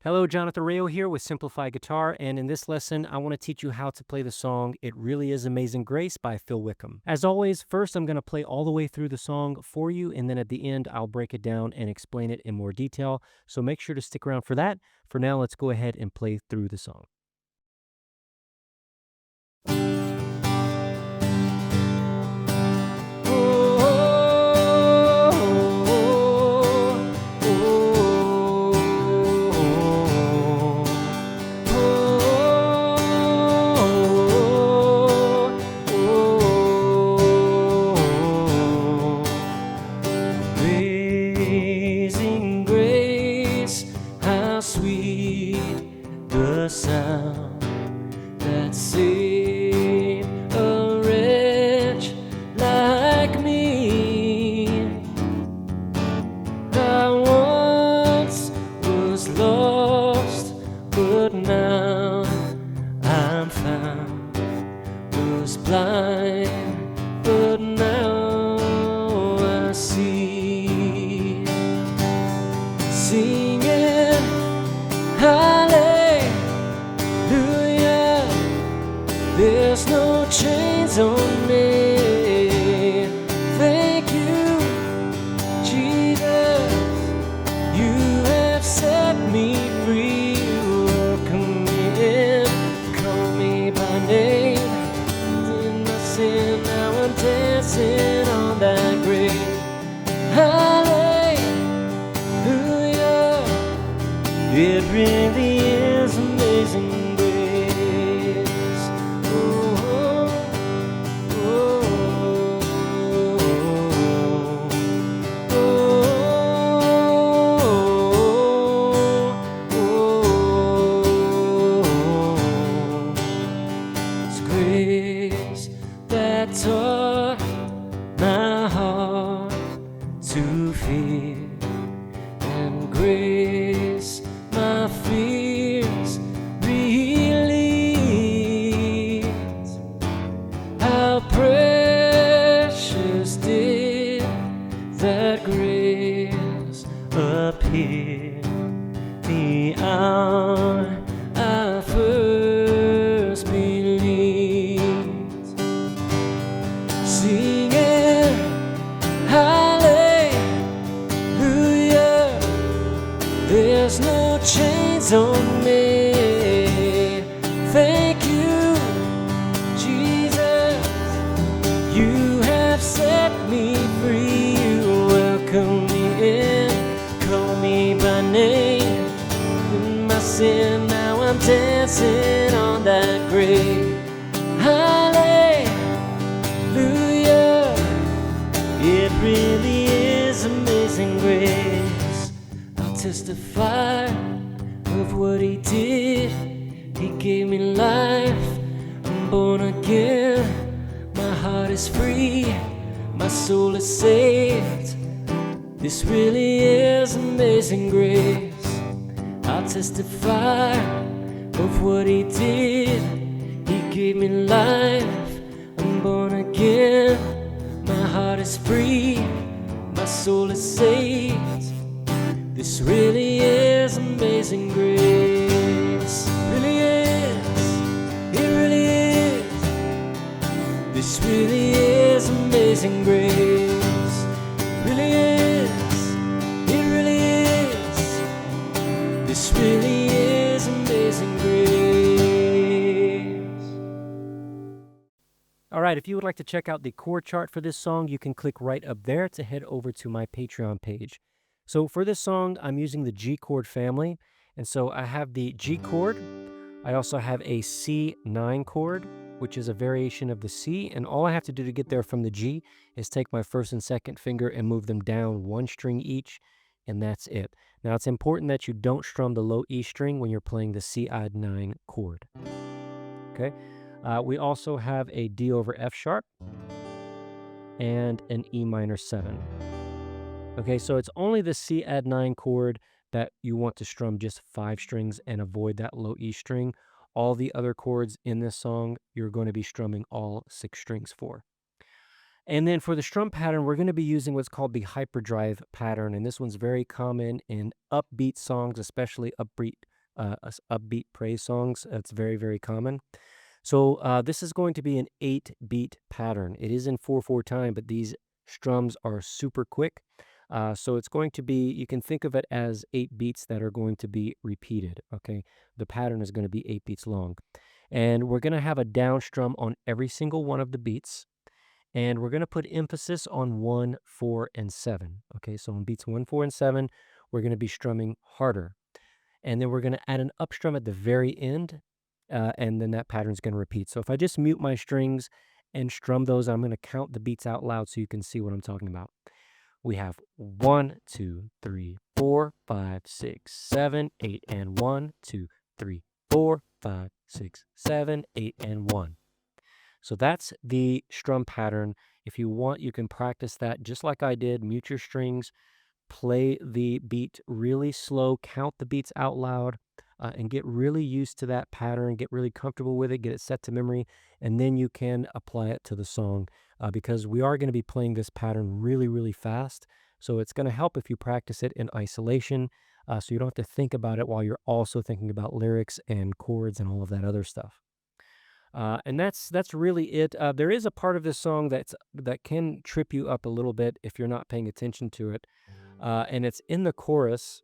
Hello, Jonathan Rayo here with Simplified Guitar, and in this lesson, I want to teach you how to play the song It Really Is Amazing Grace by Phil Wickham. As always, first I'm going to play all the way through the song for you, and then at the end, I'll break it down and explain it in more detail, so make sure to stick around for that. For now, let's go ahead and play through the song. Amazing grace, how sweet the sound that saved a wretch like me. I once was lost, but now I'm found. Was blind, but now I see. Singing hallelujah, there's no chains on me. Thank you, Jesus, you have set me free. Welcome me in, call me by name. In my sin, now I'm dancing on that grave. Hallelujah, it really is amazing grace. Oh, oh, oh, oh, oh. It's grace that taught my heart to fear, and grace my fears relieves. How precious did that grace appear the hour I first believed. Singing hallelujah, there's no chains on me. Thank you, Jesus, you have set me free. You welcome me in, call me by name. In my sin, now I'm dancing on that grave. Hallelujah, it really is amazing grace. I'll testify of what he did. He gave me life, I'm born again. My heart is free, my soul is saved. This really is amazing grace. I'll testify of what he did. He gave me life, I'm born again. My heart is free, my soul is saved. This really is amazing grace. Really is, it really is. This really is amazing grace. Really is, it really is. This really is amazing grace. All right, if you would like to check out the chord chart for this song, you can click right up there to head over to my Patreon page. So for this song, I'm using the G chord family. And so I have the G chord. I also have a C9 chord, which is a variation of the C. And all I have to do to get there from the G is take my first and second finger and move them down one string each. And that's it. Now, it's important that you don't strum the low E string when you're playing the C9 chord. Okay. We also have a D over F sharp and an E minor 7. Okay, so it's only the C add 9 chord that you want to strum just 5 strings and avoid that low E string. All the other chords in this song, you're going to be strumming all 6 strings for. And then for the strum pattern, we're going to be using what's called the hyperdrive pattern, and this one's very common in upbeat songs, especially upbeat praise songs. It's very, very common. So this is going to be an 8-beat pattern. It is in 4/4 time, but these strums are super quick. So it's going to be, you can think of it as 8 beats that are going to be repeated, okay? The pattern is going to be 8 beats long. And we're going to have a down strum on every single one of the beats. And we're going to put emphasis on 1, 4, and 7, okay? So on beats 1, 4, and 7, we're going to be strumming harder. And then we're going to add an up strum at the very end, and then that pattern's going to repeat. So if I just mute my strings and strum those, I'm going to count the beats out loud so you can see what I'm talking about. We have 1, 2, 3, 4, 5, 6, 7, 8, and 1, 2, 3, 4, 5, 6, 7, 8, and 1. So that's the strum pattern. If you want, you can practice that just like I did. Mute your strings, play the beat really slow, count the beats out loud, and get really used to that pattern, get really comfortable with it, get it set to memory, and then you can apply it to the song because we are going to be playing this pattern really, really fast. So it's going to help if you practice it in isolation so you don't have to think about it while you're also thinking about lyrics and chords and all of that other stuff. And that's really it. There is a part of this song that can trip you up a little bit if you're not paying attention to it, and it's in the chorus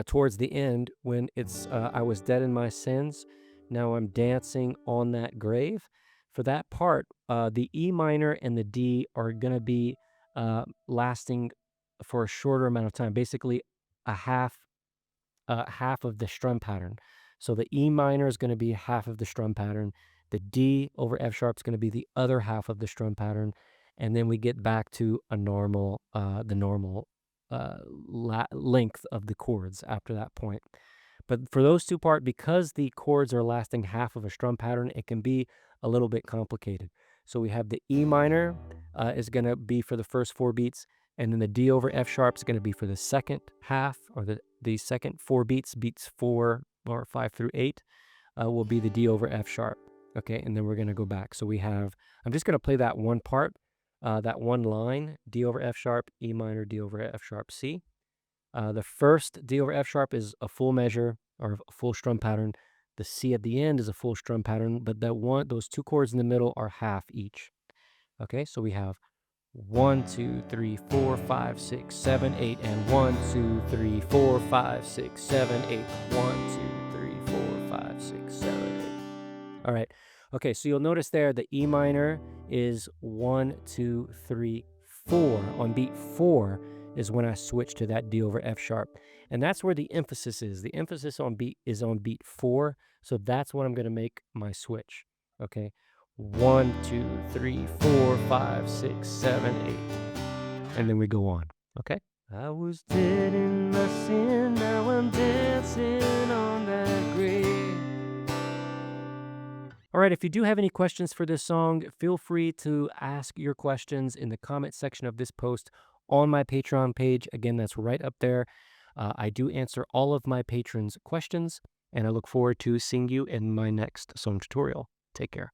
towards the end when it's "I was dead in my sins, now I'm dancing on that grave." For that part, the E minor and the D are gonna be lasting for a shorter amount of time, basically a half of the strum pattern. So the E minor is going to be half of the strum pattern. The D over F sharp is going to be the other half of the strum pattern, and then we get back to the normal length of the chords after that point. But for those two parts, because the chords are lasting half of a strum pattern, it can be a little bit complicated. So we have the E minor is going to be for the first 4 beats, and then the D over F sharp is going to be for the second half, or the second 4 beats, beats 4 or 5 through 8, will be the D over F sharp. Okay, and then we're going to go back. So we have, I'm just going to play that one part, that one line, D over F sharp, E minor, D over F sharp, C. The first D over F sharp is a full measure or a full strum pattern. The C at the end is a full strum pattern, but those 2 chords in the middle are half each. Okay, so we have 1, 2, 3, 4, 5, 6, 7, 8, and 1, 2, 3, 4, 5, 6, 7, 8. 1, 2, 3, 4, 5, 6, 7, 8. All right. Okay, so you'll notice there the E minor is 1, 2, 3, 4. On beat 4 is when I switch to that D over F sharp. And that's where the emphasis is. The emphasis on beat 4. So that's when I'm going to make my switch. Okay. 1, 2, 3, 4, 5, 6, 7, 8. And then we go on. Okay. I was dead in my sin, now I'm dancing on that grave. All right, if you do have any questions for this song, feel free to ask your questions in the comment section of this post on my Patreon page. Again, that's right up there. I do answer all of my patrons' questions, and I look forward to seeing you in my next song tutorial. Take care.